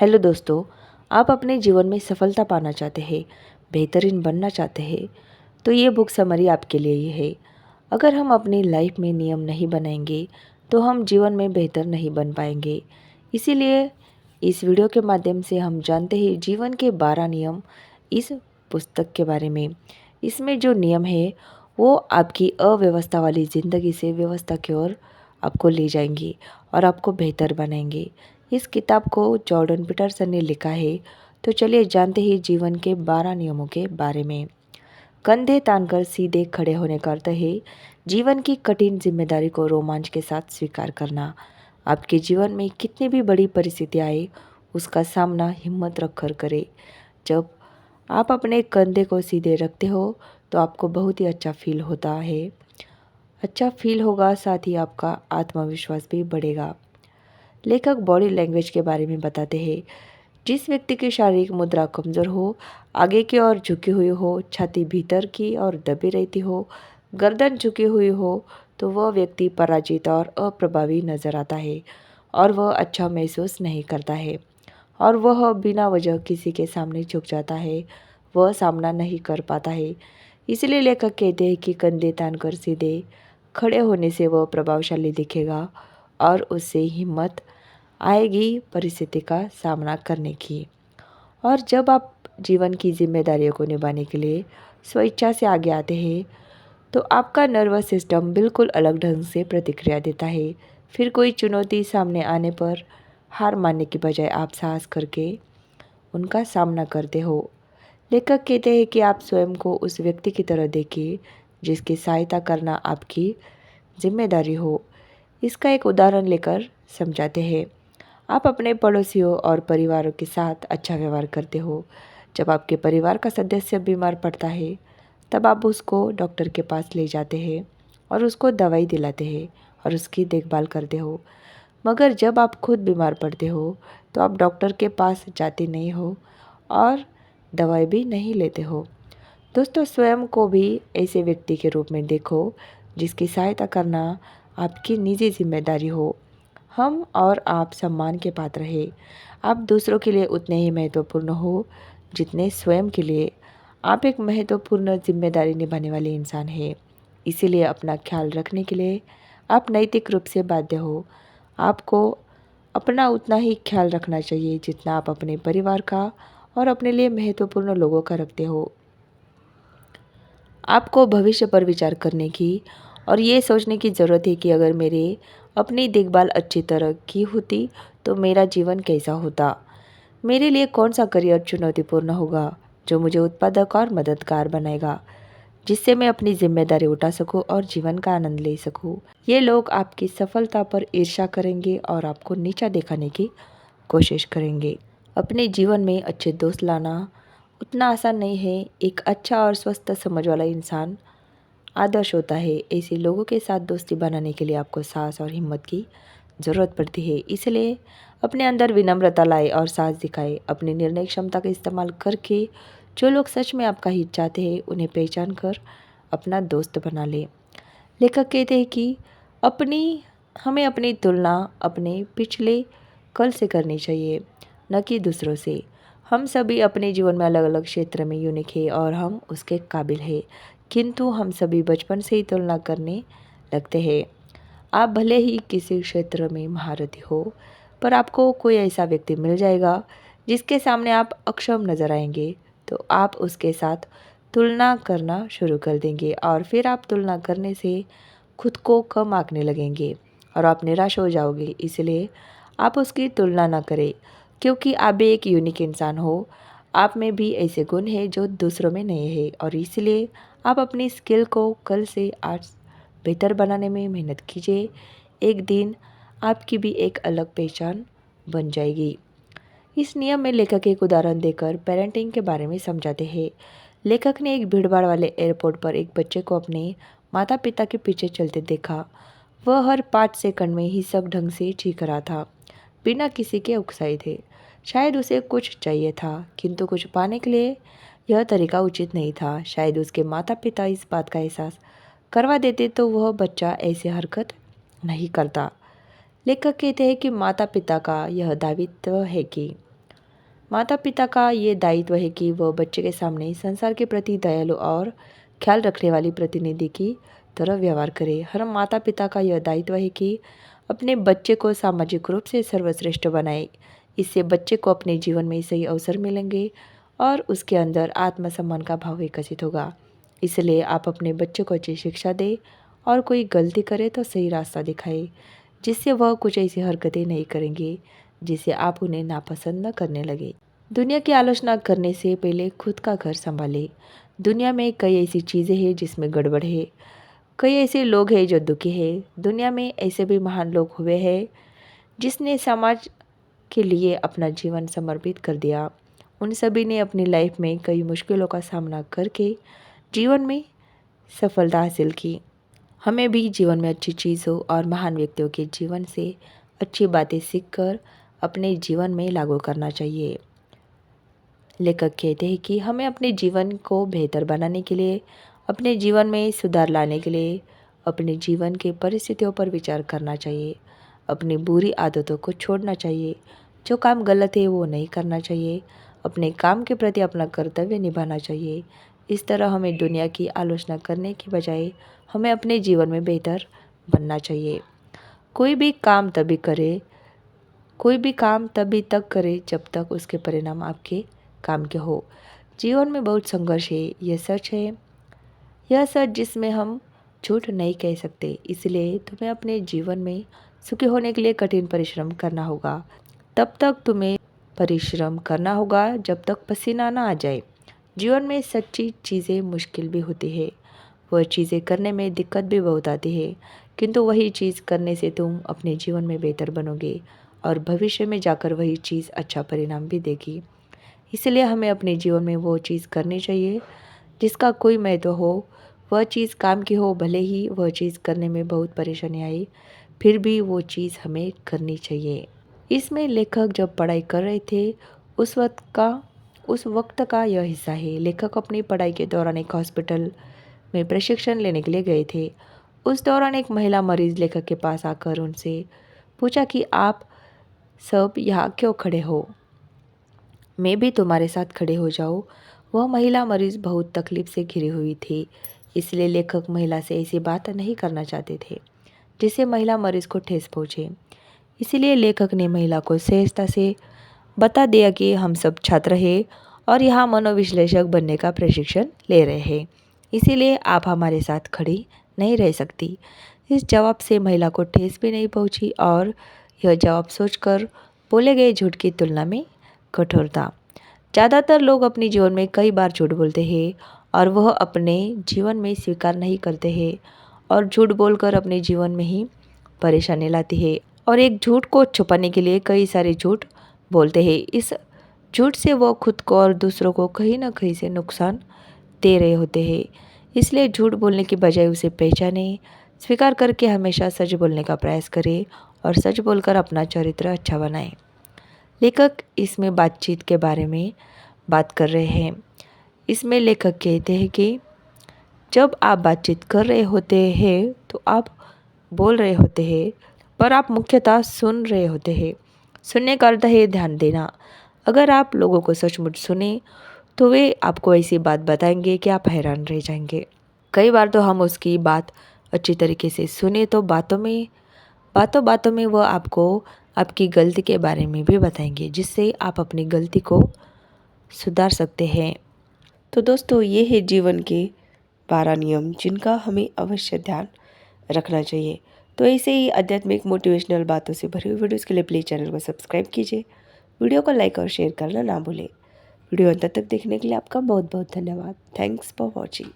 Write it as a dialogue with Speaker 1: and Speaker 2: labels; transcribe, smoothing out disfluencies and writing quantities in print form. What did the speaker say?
Speaker 1: Hello दोस्तों, आप अपने जीवन में सफलता पाना चाहते हैं, बेहतरीन बनना चाहते हैं, तो ये बुक समरी आपके लिए ही है। अगर हम अपनी लाइफ में नियम नहीं बनाएंगे, तो हम जीवन में बेहतर नहीं बन पाएंगे। इसीलिए इस वीडियो के माध्यम से हम जानते हैं जीवन के 12 नियम इस पुस्तक के बारे में। इसमें जो नियम है वो आपकी अव्यवस्था वाली ज़िंदगी से व्यवस्था की ओर आपको ले जाएंगे और आपको बेहतर बनाएंगे। इस किताब को जॉर्डन पीटरसन ने लिखा है। तो चलिए जानते हैं जीवन के 12 नियमों के बारे में। कंधे तानकर सीधे खड़े होने का अर्थ है जीवन की कठिन जिम्मेदारी को रोमांच के साथ स्वीकार करना। आपके जीवन में कितनी भी बड़ी परिस्थिति आए, उसका सामना हिम्मत रखकर करें। जब आप अपने कंधे को सीधे रखते हो तो आपको बहुत ही अच्छा फील होता है। अच्छा फील होगा, साथ ही आपका आत्मविश्वास भी बढ़ेगा। लेखक बॉडी लैंग्वेज के बारे में बताते हैं। जिस व्यक्ति की शारीरिक मुद्रा कमज़ोर हो, आगे की ओर झुकी हुई हो, छाती भीतर की ओर दबी रहती हो, गर्दन झुकी हुई हो, तो वह व्यक्ति पराजित और अप्रभावी नजर आता है और वह अच्छा महसूस नहीं करता है और वह बिना वजह किसी के सामने झुक जाता है, वह सामना नहीं कर पाता है। इसलिए लेखक कहते हैं कि कंधे तान कर सीधे खड़े होने से वह प्रभावशाली दिखेगा और उससे हिम्मत आएगी परिस्थिति का सामना करने की। और जब आप जीवन की जिम्मेदारियों को निभाने के लिए स्वेच्छा से आगे आते हैं तो आपका नर्वस सिस्टम बिल्कुल अलग ढंग से प्रतिक्रिया देता है। फिर कोई चुनौती सामने आने पर हार मानने की बजाय आप साहस करके उनका सामना करते हो। लेखक कहते हैं कि आप स्वयं को उस व्यक्ति की तरह देखिए जिसकी सहायता करना आपकी जिम्मेदारी हो। इसका एक उदाहरण लेकर समझाते हैं। आप अपने पड़ोसियों और परिवारों के साथ अच्छा व्यवहार करते हो। जब आपके परिवार का सदस्य बीमार पड़ता है तब आप उसको डॉक्टर के पास ले जाते हैं और उसको दवाई दिलाते हैं और उसकी देखभाल करते हो। मगर जब आप खुद बीमार पड़ते हो तो आप डॉक्टर के पास जाते नहीं हो और दवाई भी नहीं लेते हो। दोस्तों, स्वयं को भी ऐसे व्यक्ति के रूप में देखो जिसकी सहायता करना आपकी निजी जिम्मेदारी हो। हम और आप सम्मान के पात्र हैं। आप दूसरों के लिए उतने ही महत्वपूर्ण हो जितने स्वयं के लिए। आप एक महत्वपूर्ण जिम्मेदारी निभाने वाले इंसान हैं। इसीलिए अपना ख्याल रखने के लिए आप नैतिक रूप से बाध्य हो। आपको अपना उतना ही ख्याल रखना चाहिए जितना आप अपने परिवार का और अपने लिए महत्वपूर्ण लोगों का रखते हो। आपको भविष्य पर विचार करने की और ये सोचने की ज़रूरत है कि अगर मेरे अपनी देखभाल अच्छी तरह की होती तो मेरा जीवन कैसा होता। मेरे लिए कौन सा करियर चुनौतीपूर्ण होगा जो मुझे उत्पादक और मददगार बनाएगा, जिससे मैं अपनी जिम्मेदारी उठा सकूं और जीवन का आनंद ले सकूं। ये लोग आपकी सफलता पर ईर्ष्या करेंगे और आपको नीचा दिखाने की कोशिश करेंगे। अपने जीवन में अच्छे दोस्त लाना उतना आसान नहीं है। एक अच्छा और स्वस्थ समझ वाला इंसान आदर्श होता है। ऐसे लोगों के साथ दोस्ती बनाने के लिए आपको साहस और हिम्मत की ज़रूरत पड़ती है। इसलिए अपने अंदर विनम्रता लाए और साहस दिखाए। अपनी निर्णय क्षमता का इस्तेमाल करके जो लोग सच में आपका हित चाहते हैं उन्हें पहचान कर अपना दोस्त बना ले। लेखक कहते हैं कि अपनी हमें अपनी तुलना अपने पिछले कल से करनी चाहिए, न कि दूसरों से। हम सभी अपने जीवन में अलग अलग क्षेत्र में यूनिक है और हम उसके काबिल है, किंतु हम सभी बचपन से ही तुलना करने लगते हैं। आप भले ही किसी क्षेत्र में महारथी हो, पर आपको कोई ऐसा व्यक्ति मिल जाएगा जिसके सामने आप अक्षम नजर आएंगे, तो आप उसके साथ तुलना करना शुरू कर देंगे और फिर आप तुलना करने से खुद को कम आंकने लगेंगे और आप निराश हो जाओगे। इसलिए आप उसकी तुलना ना करें, क्योंकि आप भी एक यूनिक इंसान हो। आप में भी ऐसे गुण हैं जो दूसरों में नहीं है और इसलिए आप अपनी स्किल को कल से आज बेहतर बनाने में मेहनत कीजिए। एक दिन आपकी भी एक अलग पहचान बन जाएगी। इस नियम में लेखक एक उदाहरण देकर पेरेंटिंग के बारे में समझाते हैं। लेखक ने एक भीड़भाड़ वाले एयरपोर्ट पर एक बच्चे को अपने माता पिता के पीछे चलते देखा। वह हर 5 सेकंड में ही सब ढंग से चीख रहा था, बिना किसी के उकसाई थे। शायद उसे कुछ चाहिए था, किंतु कुछ पाने के लिए यह तरीका उचित नहीं था। शायद उसके माता पिता इस बात का एहसास करवा देते तो वह बच्चा ऐसी हरकत नहीं करता। लेखक कहते हैं कि माता पिता का यह दायित्व है कि माता पिता का ये दायित्व है कि वह बच्चे के सामने संसार के प्रति दयालु और ख्याल रखने वाली प्रतिनिधि की तरह व्यवहार करे। हर माता पिता का यह दायित्व है कि अपने बच्चे को सामाजिक रूप से सर्वश्रेष्ठ बनाए। इससे बच्चे को अपने जीवन में सही अवसर मिलेंगे और उसके अंदर आत्मसम्मान का भाव विकसित होगा। इसलिए आप अपने बच्चे को अच्छी शिक्षा दें और कोई गलती करे तो सही रास्ता दिखाए, जिससे वह कुछ ऐसी हरकतें नहीं करेंगे जिसे आप उन्हें नापसंद न करने लगे। दुनिया की आलोचना करने से पहले खुद का घर संभालें। दुनिया में कई ऐसी चीज़ें हैं जिसमें गड़बड़ है, कई ऐसे लोग हैं जो दुखी हैं। दुनिया में ऐसे भी महान लोग हुए हैं जिसने समाज के लिए अपना जीवन समर्पित कर दिया। उन सभी ने अपनी लाइफ में कई मुश्किलों का सामना करके जीवन में सफलता हासिल की। हमें भी जीवन में अच्छी चीज़ों और महान व्यक्तियों के जीवन से अच्छी बातें सीखकर अपने जीवन में लागू करना चाहिए। लेखक कहते हैं कि हमें अपने जीवन को बेहतर बनाने के लिए, अपने जीवन में सुधार लाने के लिए अपने जीवन की परिस्थितियों पर विचार करना चाहिए। अपनी बुरी आदतों को छोड़ना चाहिए। जो काम गलत है वो नहीं करना चाहिए। अपने काम के प्रति अपना कर्तव्य निभाना चाहिए। इस तरह हमें दुनिया की आलोचना करने की बजाय हमें अपने जीवन में बेहतर बनना चाहिए। कोई भी काम तभी तक करे जब तक उसके परिणाम आपके काम के हो। जीवन में बहुत संघर्ष है, यह सच जिसमें हम झूठ नहीं कह सकते। इसलिए तुम्हें अपने जीवन में सुखी होने के लिए कठिन परिश्रम करना होगा। तब तक तुम्हें परिश्रम करना होगा जब तक पसीना ना आ जाए। जीवन में सच्ची चीज़ें मुश्किल भी होती है, वह चीज़ें करने में दिक्कत भी बहुत आती है, किंतु वही चीज़ करने से तुम अपने जीवन में बेहतर बनोगे और भविष्य में जाकर वही चीज़ अच्छा परिणाम भी देगी। इसलिए हमें अपने जीवन में वो चीज़ करनी चाहिए जिसका कोई महत्व हो। वह चीज़ काम की हो, भले ही वह चीज़ करने में बहुत परेशानी आई, फिर भी वो चीज़ हमें करनी चाहिए। इसमें लेखक जब पढ़ाई कर रहे थे उस वक्त का यह हिस्सा है। लेखक अपनी पढ़ाई के दौरान एक हॉस्पिटल में प्रशिक्षण लेने के लिए गए थे। उस दौरान एक महिला मरीज़ लेखक के पास आकर उनसे पूछा कि आप सब यहाँ क्यों खड़े हो, मैं भी तुम्हारे साथ खड़े हो जाऊँ। वह महिला मरीज़ बहुत तकलीफ से घिरी हुई थी, इसलिए लेखक महिला से ऐसी बात नहीं करना चाहते थे जिससे महिला मरीज़ को ठेस पहुँचे। इसीलिए लेखक ने महिला को सहजता से बता दिया कि हम सब छात्र हैं और यहाँ मनोविश्लेषक बनने का प्रशिक्षण ले रहे हैं, इसीलिए आप हमारे साथ खड़ी नहीं रह सकती। इस जवाब से महिला को ठेस भी नहीं पहुँची और यह जवाब सोचकर बोले गए झूठ की तुलना में कठोर था। ज़्यादातर लोग अपने जीवन में कई बार झूठ बोलते हैं और वह अपने जीवन में स्वीकार नहीं करते हैं और झूठ बोलकर अपने जीवन में ही परेशानी लाती है और एक झूठ को छुपाने के लिए कई सारे झूठ बोलते हैं। इस झूठ से वह खुद को और दूसरों को कहीं ना कहीं से नुकसान दे रहे होते हैं। इसलिए झूठ बोलने की बजाय उसे पहचाने, स्वीकार करके हमेशा सच बोलने का प्रयास करें और सच बोलकर अपना चरित्र अच्छा बनाएं। लेखक इसमें बातचीत के बारे में बात कर रहे हैं। इसमें लेखक कहते हैं कि जब आप बातचीत कर रहे होते हैं तो आप बोल रहे होते हैं, पर आप मुख्यतः सुन रहे होते हैं। सुनने का अर्थ है ध्यान देना। अगर आप लोगों को सचमुच सुने तो वे आपको ऐसी बात बताएंगे कि आप हैरान रह जाएंगे। कई बार तो हम उसकी बात अच्छी तरीके से सुने तो बातों में वह आपको आपकी गलती के बारे में भी बताएंगे, जिससे आप अपनी गलती को सुधार सकते हैं। तो दोस्तों, ये है जीवन के 12 नियम जिनका हमें अवश्य ध्यान रखना चाहिए। तो ऐसे ही आध्यात्मिक मोटिवेशनल बातों से भरी हुई वीडियोज़ के लिए प्लीज़ चैनल को सब्सक्राइब कीजिए। वीडियो को लाइक और शेयर करना ना भूलें। वीडियो अंत तक देखने के लिए आपका बहुत बहुत धन्यवाद। Thanks for watching.